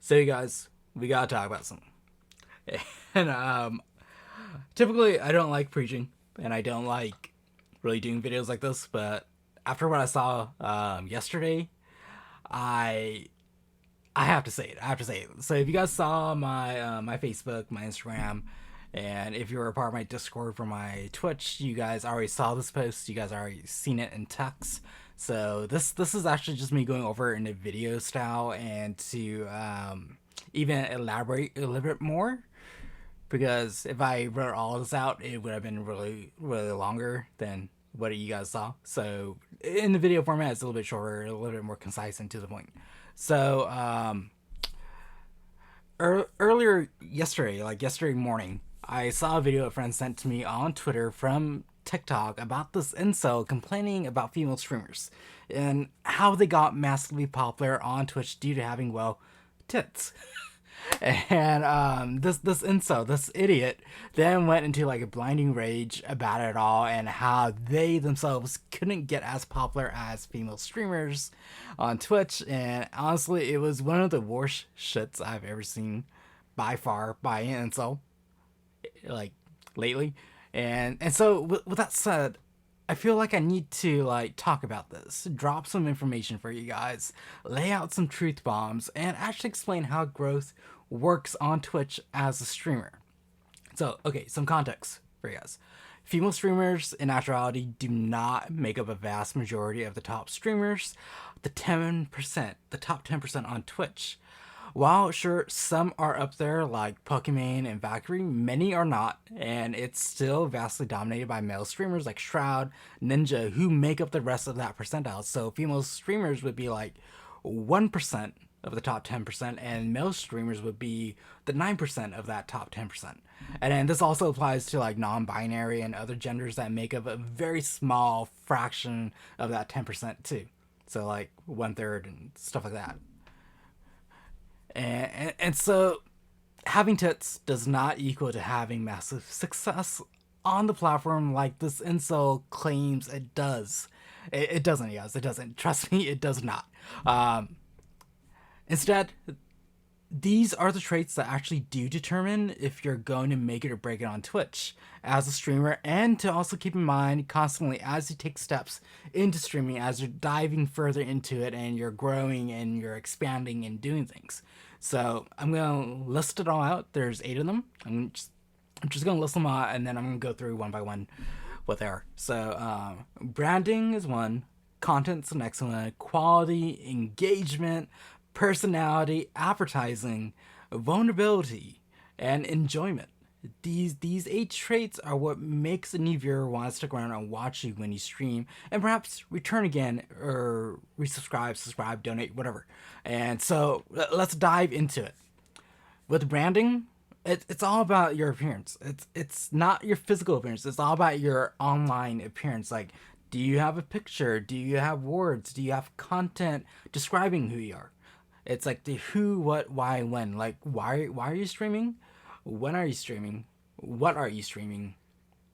So you guys, we gotta talk about something. And typically I don't like preaching, and I don't like really doing videos like this. But after what I saw yesterday, I I have to say it. I have to say it. So if you guys saw my Facebook, my Instagram, and if you were a part of my Discord for my Twitch, you guys already saw this post. You guys already seen it in text. So this is actually just me going over it in a video style and to even elaborate a little bit more, because if I wrote all this out, it would have been really longer than what you guys saw. So in the video format, it's a little bit shorter, a little bit more concise and to the point. So earlier yesterday, like yesterday morning, I saw a video a friend sent to me on Twitter from TikTok about this incel complaining about female streamers and how they got massively popular on Twitch due to having, well, tits. And this incel, this idiot, then went into like a blinding rage about it all and how they themselves couldn't get as popular as female streamers on Twitch. And honestly, it was one of the worst shits I've ever seen by far by an incel, like lately. And so with that said, I feel like I need to like talk about this, drop some information for you guys, lay out some truth bombs, and actually explain how growth works on Twitch as a streamer. So, okay, some context for you guys. Female streamers, in actuality, do not make up a vast majority of the top streamers. The 10%, the top 10% on Twitch. While sure some are up there like Pokemon and Valkyrie, many are not, and it's still vastly dominated by male streamers like Shroud, Ninja, who make up the rest of that percentile. So female streamers would be like 1% of the top 10%, and male streamers would be the 9% of that top 10%. And then this also applies to like non-binary and other genders that make up a very small fraction of that 10% too. So like 1/3 and stuff like that. And so having tits does not equal to having massive success on the platform like this incel claims it does. It doesn't, guys. It doesn't. Trust me, it does not. Instead, these are the traits that actually do determine if you're going to make it or break it on Twitch as a streamer, and to also keep in mind constantly as you take steps into streaming, as you're diving further into it and you're growing and you're expanding and doing things. So I'm going to list it all out. There's 8 of them. I'm just going to list them out, and then I'm going to go through one by one what they are. So branding is one, content's the next one, quality, engagement, personality, advertising, vulnerability, and enjoyment. These 8 traits are what makes a new viewer want to stick around and watch you when you stream, and perhaps return again or resubscribe, subscribe, donate, whatever. And so let's dive into it. With branding, it's all about your appearance. It's not your physical appearance. It's all about your online appearance. Like, do you have a picture? Do you have words? Do you have content describing who you are? It's like the who, what, why, when. Like, why are you streaming? When are you streaming? What are you streaming?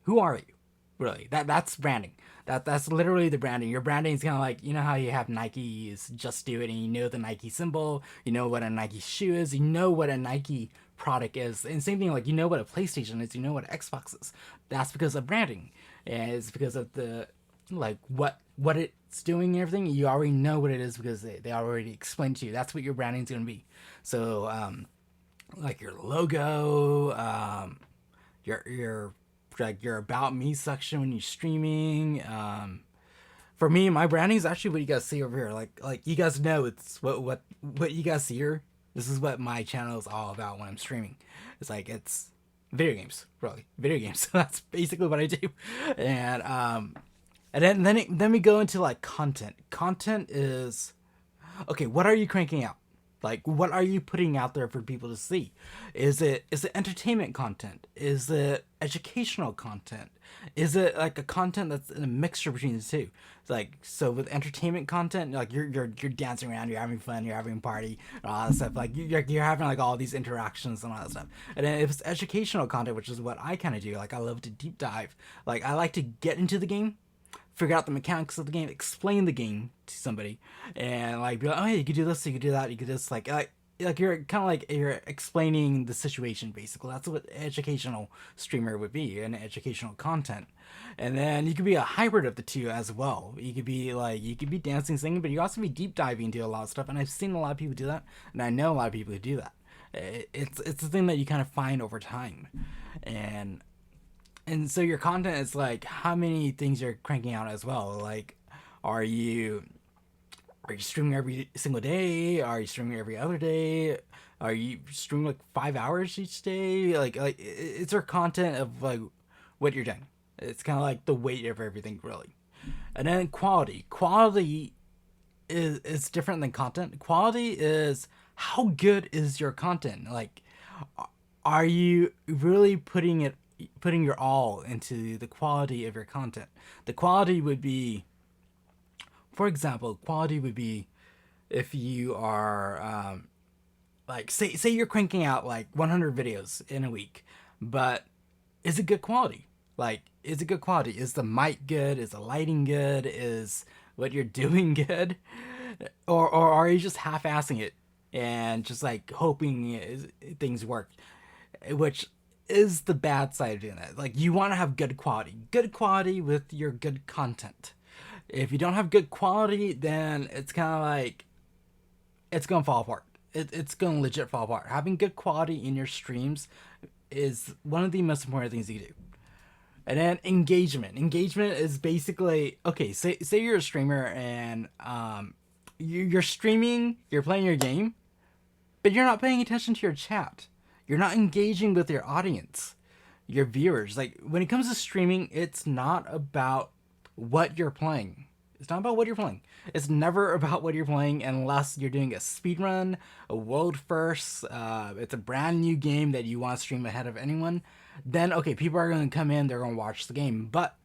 Who are you? Really, that's branding. That's literally the branding. Your branding is kind of like, you know how you have Nike's Just Do It, and you know the Nike symbol, you know what a Nike shoe is, you know what a Nike product is, and same thing, like, you know what a PlayStation is, you know what an Xbox is. That's because of branding, and it's because of the like what it's doing and everything. You already know what it is because they already explained to you. That's what your branding is gonna be. So like your logo, your like your about me section when you're streaming. For me, my branding is actually what you guys see over here. Like you guys know, it's what you guys see here. This is what my channel is all about when I'm streaming. It's like, it's video games, really, video games. That's basically what I do. And then we go into like content. Content is, okay, what are you cranking out? Like, what are you putting out there for people to see? Is it entertainment content? Is it educational content? Is it like a content that's a mixture between the two? It's like, so with entertainment content, like you're dancing around, you're having fun, you're having a party, and all that stuff. Like you're having like all these interactions and all that stuff. And then if it's educational content, which is what I kind of do, like I love to deep dive. Like I like to get into the game, figure out the mechanics of the game, explain the game to somebody, and like be like, oh, yeah, you could do this, you could do that, you could just like like you're kind of like you're explaining the situation basically. That's what educational streamer would be, an educational content. And then you could be a hybrid of the two as well. You could be like you could be dancing, singing, but you also be deep diving into a lot of stuff. And I've seen a lot of people do that, and I know a lot of people who do that. It's a thing that you kind of find over time, and so your content is like how many things you're cranking out as well. Like, are you are you streaming every single day? Are you streaming every other day? Are you streaming like 5 hours each day? It's our content of like what you're doing. It's kind of like the weight of everything, really. And then quality. Quality is different than content. Quality is how good is your content? Like, are you really putting your all into the quality of your content? The quality would be, for example, quality would be if you are like say you're cranking out like 100 videos in a week, but is it good quality? Like, is it good quality? Is the mic good? Is the lighting good? Is what you're doing good? Or are you just half-assing it and just like hoping things work? Which is the bad side of doing that. Like, you want to have good quality with your good content. If you don't have good quality, then it's kind of like it's gonna fall apart. It's gonna legit fall apart. Having good quality in your streams is one of the most important things you do. And then engagement. Engagement is basically okay. Say you're a streamer and you're streaming, you're playing your game, but you're not paying attention to your chat. You're not engaging with your audience, your viewers. Like, when it comes to streaming, it's not about what you're playing. It's not about what you're playing. It's never about what you're playing unless you're doing a speed run, a world first. It's a brand new game that you want to stream ahead of anyone. Then okay, people are going to come in. They're going to watch the game. But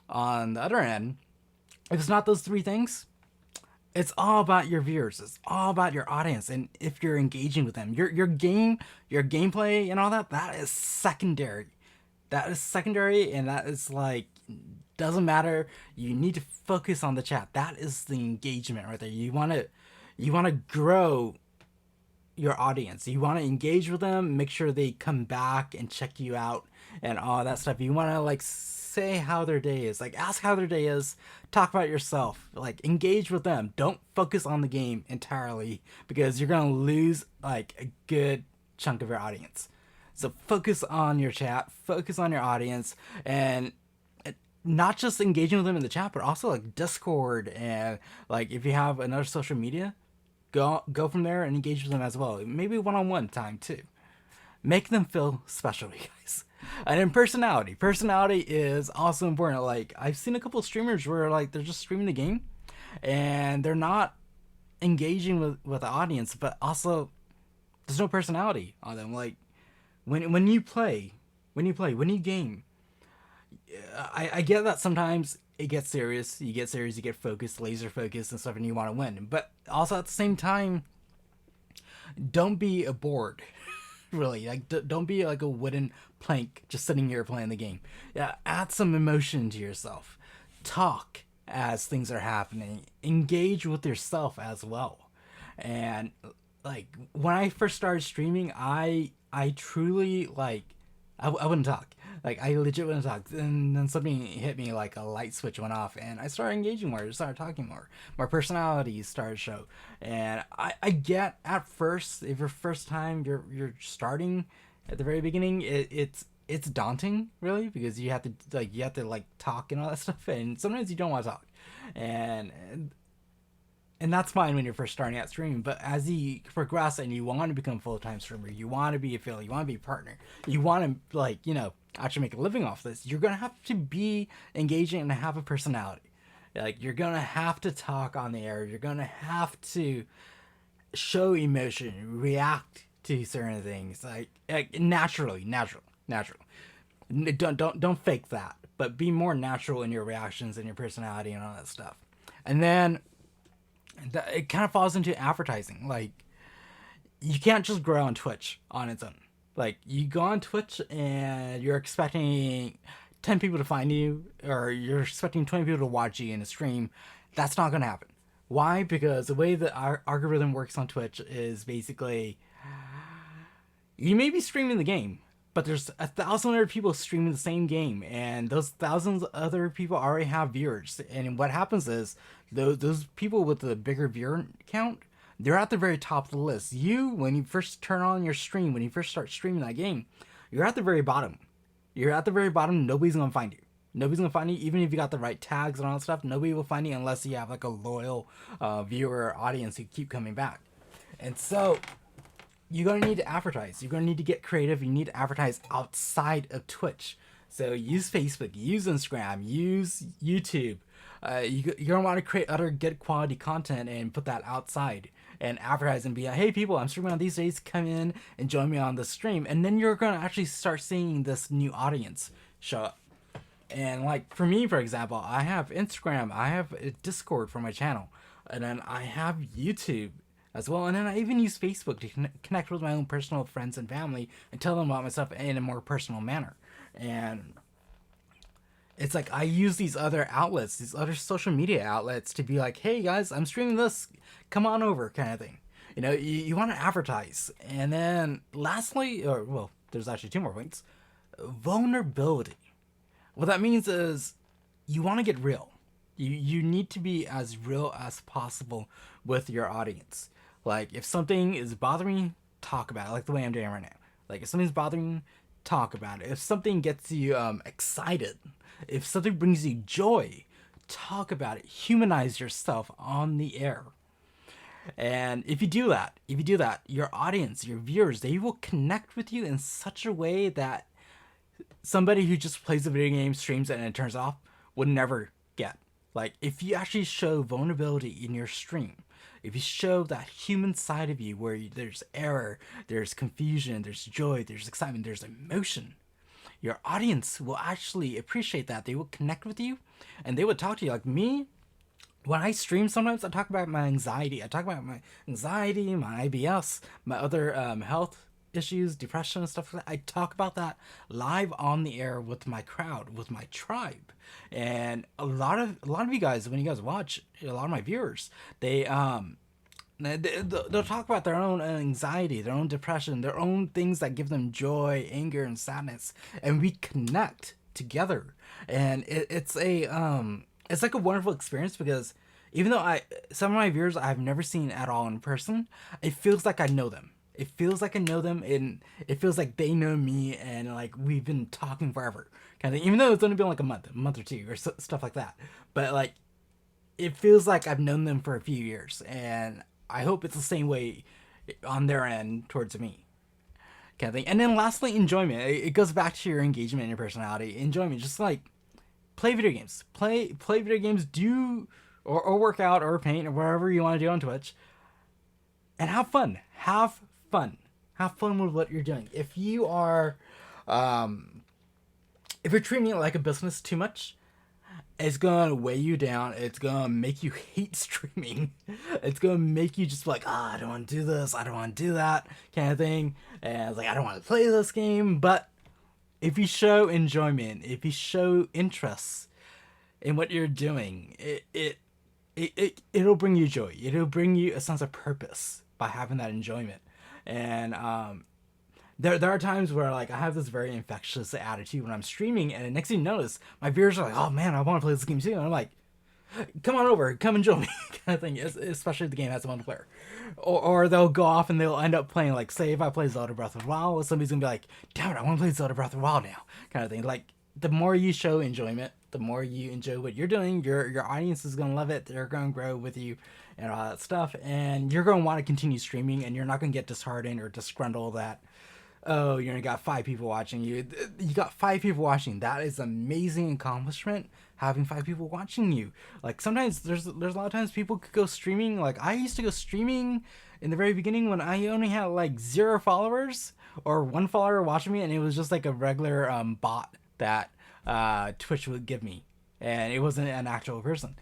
on the other end, if it's not those three things, it's all about your viewers. It's all about your audience, and if you're engaging with them, your game, your gameplay, and all that, that is secondary. That is secondary, and that is like doesn't matter. You need to focus on the chat. That is the engagement right there. You want to grow your audience. You want to engage with them, make sure they come back and check you out and all that stuff. You want to like say how their day is, like ask how their day is, talk about yourself, like engage with them. Don't focus on the game entirely because you're going to lose like a good chunk of your audience. So focus on your chat, focus on your audience, and not just engaging with them in the chat, but also like Discord, and like if you have another social media, go from there and engage with them as well. Maybe one-on-one time too. Make them feel special, you guys. And then personality. Personality is also important. Like, I've seen a couple of streamers where like they're just streaming the game and they're not engaging with the audience, but also there's no personality on them. Like, when you play, when you game, I get that sometimes it gets serious. You get focused, laser focused and stuff, and you want to win. But also at the same time, don't be a board. Really, like don't be like a wooden plank just sitting here playing the game. Yeah, add some emotion to yourself. Talk as things are happening. Engage with yourself as well. And like when I first started streaming, I truly like I wouldn't talk. Like, I legit wouldn't talk. And then something hit me, like a light switch went off, and I started engaging more. I started talking more. My personality started to show. And I get at first, if your first time you're starting at the very beginning, it's daunting, really, because you have to talk and all that stuff, and sometimes you don't want to talk. And that's fine when you're first starting out streaming, but as you progress and you want to become a full-time streamer, you want to be a affiliate, you want to be a partner, you want to actually make a living off this, you're gonna have to be engaging and have a personality. Like, you're gonna have to talk on the air, you're gonna have to show emotion, react to certain things, like naturally. Don't fake that, but be more natural in your reactions and your personality and all that stuff. And then it kind of falls into advertising. Like, you can't just grow on Twitch on its own. Like, you go on Twitch and you're expecting 10 people to find you, or you're expecting 20 people to watch you in a stream. That's not going to happen. Why? Because the way that our algorithm works on Twitch is basically you may be streaming the game, but there's 1,000 other people streaming the same game, and those thousands of other people already have viewers. And what happens is those people with the bigger viewer count, they're at the very top of the list. You, when you first turn on your stream, when you first start streaming that game, you're at the very bottom. You're at the very bottom. Nobody's gonna find you. Nobody's gonna find you, even if you got the right tags and all that stuff. Nobody will find you unless you have like a loyal viewer audience who keep coming back. And so you're going to need to advertise. You're going to need to get creative. You need to advertise outside of Twitch. So use Facebook, use Instagram, use YouTube. You're going to want to create other good quality content and put that outside and advertise and be like, hey, people, I'm streaming on these days. Come in and join me on the stream. And then you're going to actually start seeing this new audience show up. And like for me, for example, I have Instagram, I have a Discord for my channel, and then I have YouTube as well. And then I even use Facebook to connect with my own personal friends and family and tell them about myself in a more personal manner. And it's like I use these other outlets, these other social media outlets to be like, hey guys, I'm streaming this, come on over, kind of thing. You know, you want to advertise. And then lastly, or well, there's actually 2 more points. Vulnerability. What that means is you want to get real. You need to be as real as possible with your audience. Like, if something is bothering you, talk about it, like the way I'm doing right now. Like, if something's bothering you, talk about it. If something gets you excited, if something brings you joy, talk about it. Humanize yourself on the air. And if you do that, your audience, your viewers, they will connect with you in such a way that somebody who just plays a video game, streams it, and it turns off would never get. Like, if you actually show vulnerability in your stream, if you show that human side of you where there's error, there's confusion, there's joy, there's excitement, there's emotion, your audience will actually appreciate that. They will connect with you and they will talk to you. Like me, when I stream, sometimes I talk about my anxiety. I talk about my anxiety, my IBS, my other health issues, depression and stuff like that. I talk about that live on the air with my crowd, with my tribe. And a lot of you guys, when you guys watch, a lot of my viewers, they'll talk about their own anxiety, their own depression, their own things that give them joy, anger, and sadness, and we connect together. And it's like a wonderful experience because even though some of my viewers I've never seen at all in person, it feels like I know them. It feels like I know them, and it feels like they know me, and like we've been talking forever, kind of thing. Even though it's only been like a month or 2, or stuff like that. But like, it feels like I've known them for a few years, and I hope it's the same way on their end towards me, kind of thing. And then lastly, enjoyment. It goes back to your engagement and your personality. Enjoyment, just like play video games, play video games, do or work out or paint or whatever you want to do on Twitch, and have fun. Have fun with what you're doing. If you are if you're treating it like a business too much, it's gonna weigh you down. It's gonna make you hate streaming. It's gonna make you just like, I don't want to do this, I don't want to do that, kind of thing. And it's like, I don't want to play this game. But if you show enjoyment, if you show interest in what you're doing, it'll bring you joy. It'll bring you a sense of purpose by having that enjoyment. And there are times where like I have this very infectious attitude when I'm streaming, and the next thing you notice, my viewers are like, oh man, I want to play this game too. And I'm like, come on over, come and join me, kind of thing. Especially if the game has a multiplayer, or they'll go off and they'll end up playing, like, say if I play Zelda Breath of the Wild, somebody's gonna be like, damn it, I want to play Zelda Breath of the Wild now, kind of thing. Like, the more you show enjoyment, the more you enjoy what you're doing, your audience is gonna love it. They're gonna grow with you and all that stuff, and you're gonna want to continue streaming, and you're not gonna get disheartened or disgruntled that, oh, you only got 5 people watching you. You got 5 people watching. That is amazing accomplishment, having 5 people watching you. Like, sometimes there's a lot of times people could go streaming. Like, I used to go streaming in the very beginning when I only had like 0 followers or 1 follower watching me, and it was just like a regular bot that Twitch would give me, and it wasn't an actual person.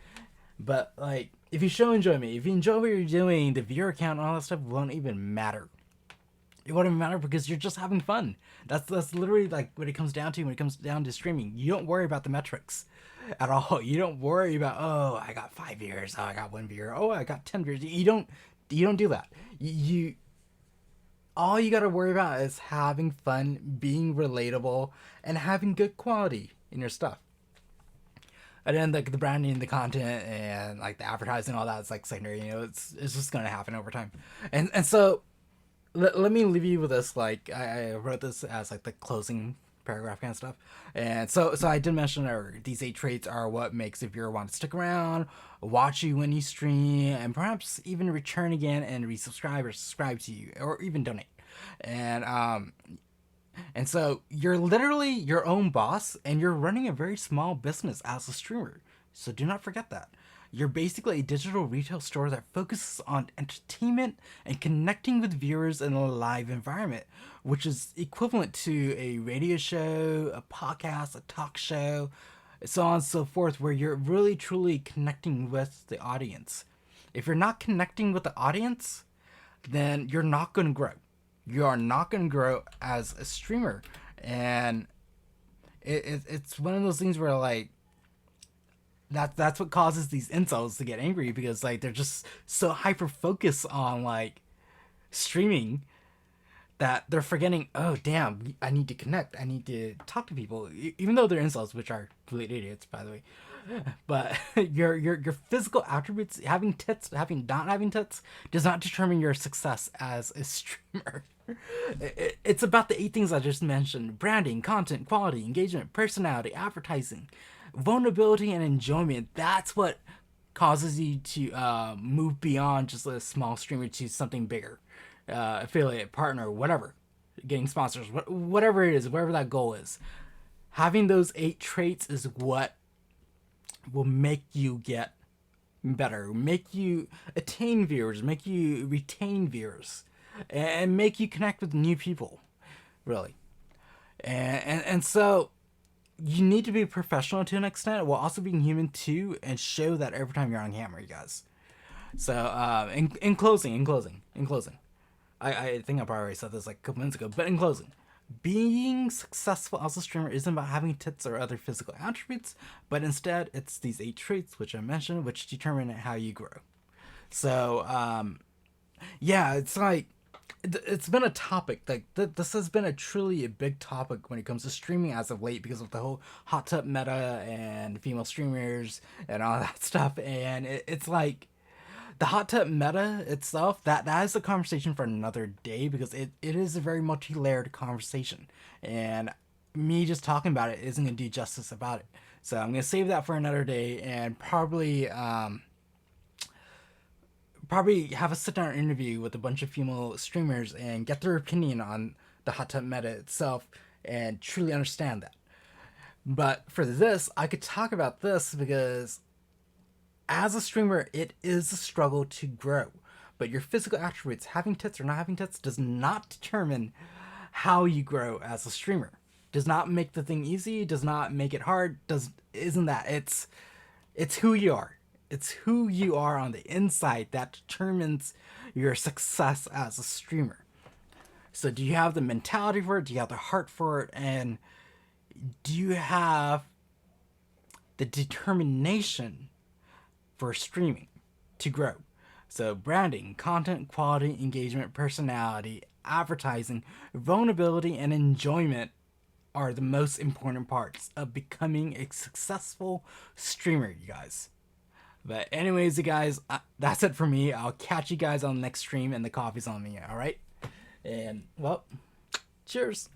But like, if you show enjoyment, if you enjoy what you're doing, the viewer count and all that stuff won't even matter. It won't even matter because you're just having fun. That's literally like what it comes down to when it comes down to streaming. You don't worry about the metrics. at all. You don't worry about, oh, I got 5 viewers, oh, I got 1 viewer, oh, I got 10 viewers. You don't do that. You all you gotta worry about is having fun, being relatable, and having good quality in your stuff. And then like the branding, the content, and like the advertising, all that, it's like secondary. It's just gonna happen over time. And so let me leave you with this. Like I wrote this as like the closing paragraph kind of stuff. And so I did mention these 8 traits are what makes a viewer want to stick around, watch you when you stream, and perhaps even return again and resubscribe or subscribe to you, or even donate. And so you're literally your own boss, and you're running a very small business as a streamer. So do not forget that. You're basically a digital retail store that focuses on entertainment and connecting with viewers in a live environment, which is equivalent to a radio show, a podcast, a talk show, so on and so forth, where you're really truly connecting with the audience. If you're not connecting with the audience, then you're not going to grow. You are not going to grow as a streamer. And it's one of those things where like that's what causes these incels to get angry, because like they're just so hyper focused on like streaming that they're forgetting, oh damn, I need to connect, I need to talk to people, even though they're incels, which are complete idiots, by the way. But your physical attributes, having tits, having not having tits, does not determine your success as a streamer. It's about the 8 things I just mentioned: branding, content, quality, engagement, personality, advertising, vulnerability, and enjoyment. That's what causes you to move beyond just a small streamer to something bigger, affiliate, partner, whatever, getting sponsors, whatever it is, whatever that goal is. Having those 8 traits is what will make you get better, make you attain viewers, make you retain viewers, and make you connect with new people, really. And so you need to be professional to an extent while also being human too, and show that every time you're on camera, you guys. So in closing, I think I probably said this like a couple minutes ago, but in closing, being successful as a streamer isn't about having tits or other physical attributes, but instead it's these 8 traits which I mentioned, which determine how you grow. So yeah, it's like it's been a topic like this has been a truly a big topic when it comes to streaming as of late, because of the whole hot tub meta and female streamers and all that stuff. And it's like the hot tub meta itself, that is a conversation for another day, because it is a very multi-layered conversation, and me just talking about it isn't going to do justice about it. So I'm going to save that for another day, and probably have a sit-down interview with a bunch of female streamers and get their opinion on the hot tub meta itself and truly understand that. But for this, I could talk about this because as a streamer, it is a struggle to grow. But your physical attributes, having tits or not having tits, does not determine how you grow as a streamer. Does not make the thing easy, does not make it hard, isn't that. It's who you are. It's who you are on the inside that determines your success as a streamer. So do you have the mentality for it? Do you have the heart for it? And do you have the determination for streaming to grow? So branding, content, quality, engagement, personality, advertising, vulnerability, and enjoyment are the most important parts of becoming a successful streamer, you guys. But anyways, you guys, that's it for me. I'll catch you guys on the next stream, and the coffee's on me, all right? And, well, cheers.